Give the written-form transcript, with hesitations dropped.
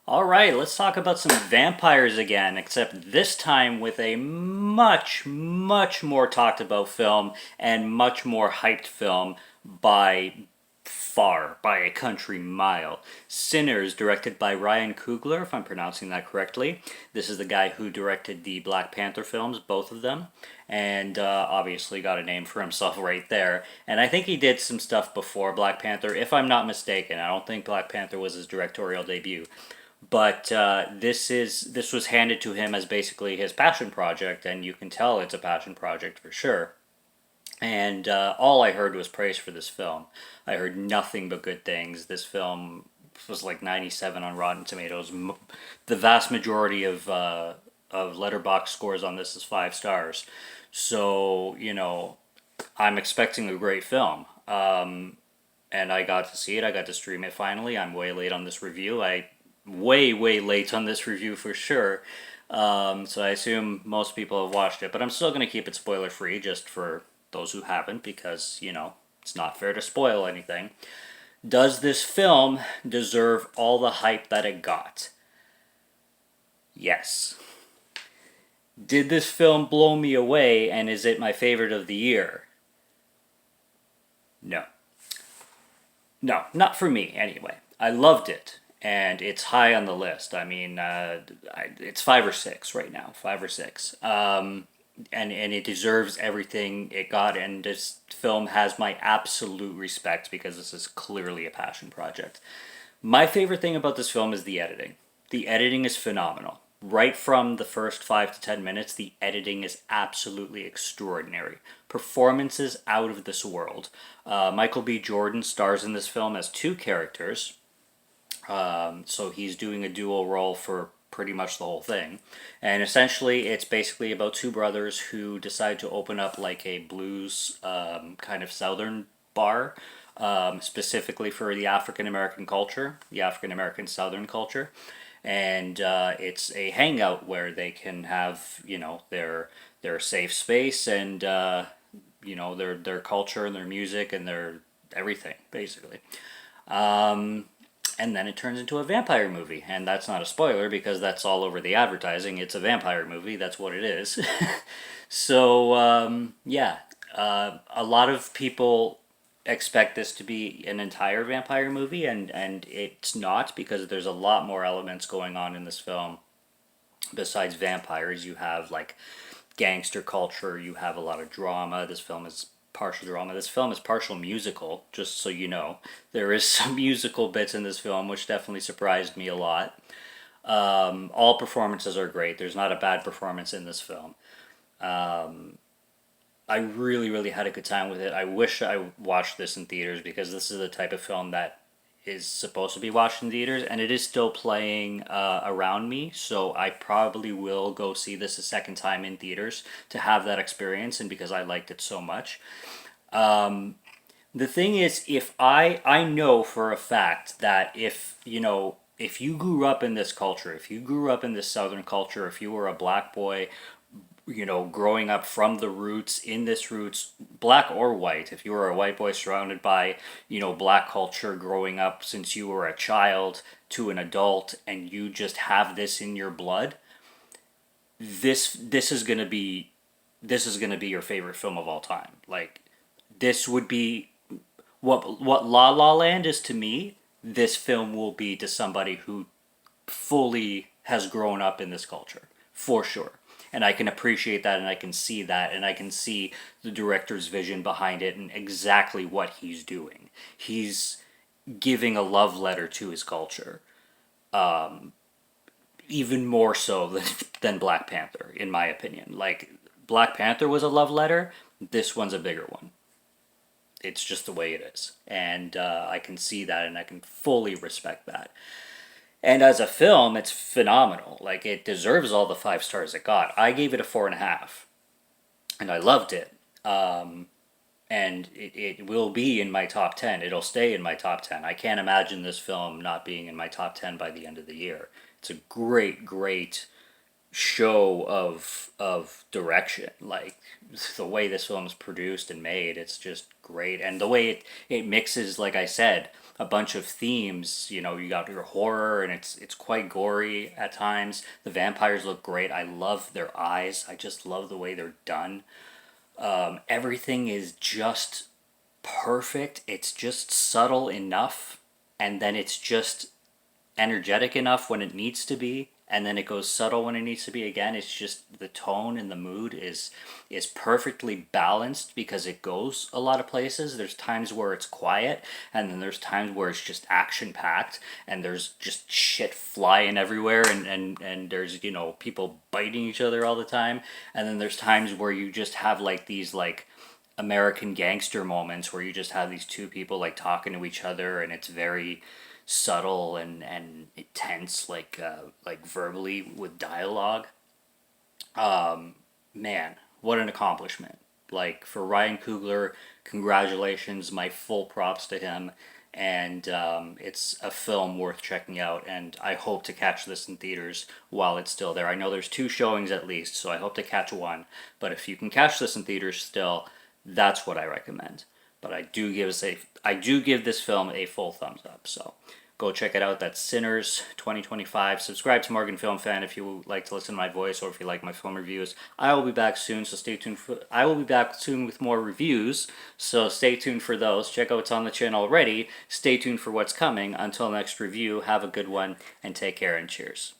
All right, let's talk about some vampires again, except this time with a much, much more talked about film and much more hyped film by far, by a country mile. Sinners, directed by Ryan Coogler, if I'm pronouncing that correctly. This is the guy who directed the Black Panther films, both of them, and obviously got a name for himself right there. And I think he did some stuff before Black Panther, if I'm not mistaken. I don't think Black Panther was his directorial debut. But this was handed to him as basically his passion project, and you can tell it's a passion project for sure. And all I heard was praise for this film. I heard nothing but good things. This film was like 97 on Rotten Tomatoes. The vast majority of letterbox scores on this is 5 stars. So I'm expecting a great film. And I got to see it. I got to stream it finally. I'm way late on this review. I way late on this review for sure. So I assume most people have watched it, but I'm still going to keep it spoiler free just for those who haven't because, it's not fair to spoil anything. Does this film deserve all the hype that it got? Yes. Did this film blow me away and is it my favorite of the year? No. No, not for me anyway. I loved it, and it's high on the list. I mean, it's 5 or 6 right now, 5 or 6, and it deserves everything it got. And this film has my absolute respect because this is clearly a passion project. My favorite thing about this film is the editing. The editing is phenomenal. Right from the first 5 to 10 minutes, the editing is absolutely extraordinary. Performances out of this world. Michael B. Jordan stars in this film as two characters, so he's doing a dual role for pretty much the whole thing. And essentially, it's basically about two brothers who decide to open up like a blues kind of southern bar, specifically for the African American culture, the African American southern culture. And it's a hangout where they can have their safe space and their culture and their music and their everything basically. And then it turns into a vampire movie, and that's not a spoiler because that's all over the advertising. It's a vampire movie. That's what it is. So yeah, a lot of people expect this to be an entire vampire movie, and it's not because there's a lot more elements going on in this film. Besides vampires, you have like gangster culture. You have a lot of drama. This film is partial drama. This film is partial musical, just so you know. There is some musical bits in this film, which definitely surprised me a lot. All performances are great. There's not a bad performance in this film. I really had a good time with it. I wish I watched this in theaters because this is the type of film that is supposed to be watched in theaters, and it is still playing around me. So I probably will go see this a second time in theaters to have that experience, and because I liked it so much. The thing is, if I know for a fact that if you grew up in this culture, if you grew up in this southern culture, if you were a black boy, growing up from the roots, in this roots, black or white, if you were a white boy surrounded by, black culture growing up since you were a child to an adult and you just have this in your blood, this is going to be your favorite film of all time. Like this would be what La La Land is to me, this film will be to somebody who fully has grown up in this culture, for sure. And I can appreciate that and I can see that and I can see the director's vision behind it and exactly what he's doing. He's giving a love letter to his culture, even more so than Black Panther, in my opinion. Like, Black Panther was a love letter, this one's a bigger one. It's just the way it is. And I can see that and I can fully respect that. And as a film, it's phenomenal. Like, it deserves all the 5 stars it got. I gave it a 4.5, and I loved it. And it will be in my top 10. It'll stay in my top 10. I can't imagine this film not being in my top 10 by the end of the year. It's a great show of direction. Like the way this film is produced and made, it's just great, and the way it mixes, like I said, a bunch of themes. You know, you got your horror, and it's quite gory at times. The vampires look great. I love their eyes. I just love the way they're done. Everything is just perfect. It's just subtle enough, and then it's just energetic enough when it needs to be, and then it goes subtle when it needs to be again. It's just the tone and the mood is perfectly balanced because it goes a lot of places. There's times where it's quiet, and then there's times where it's just action packed, and there's just shit flying everywhere, and there's, you know, people biting each other all the time. And then there's times where you just have like these like American gangster moments where you just have these two people like talking to each other, and it's very subtle and tense, like verbally with dialogue. Man, what an accomplishment! Like for Ryan Coogler, congratulations, my full props to him. And it's a film worth checking out, and I hope to catch this in theaters while it's still there. I know there's two showings at least, so I hope to catch one. But if you can catch this in theaters still, that's what I recommend. But I do give this film a full thumbs up. So go check it out. That's Sinners 2025. Subscribe to Morgan Film Fan if you would like to listen to my voice, or if you like my film reviews. I will be back soon, so stay tuned. I will be back soon with more reviews, so stay tuned for those. Check out what's on the channel already. Stay tuned for what's coming. Until next review, have a good one, and take care, and cheers.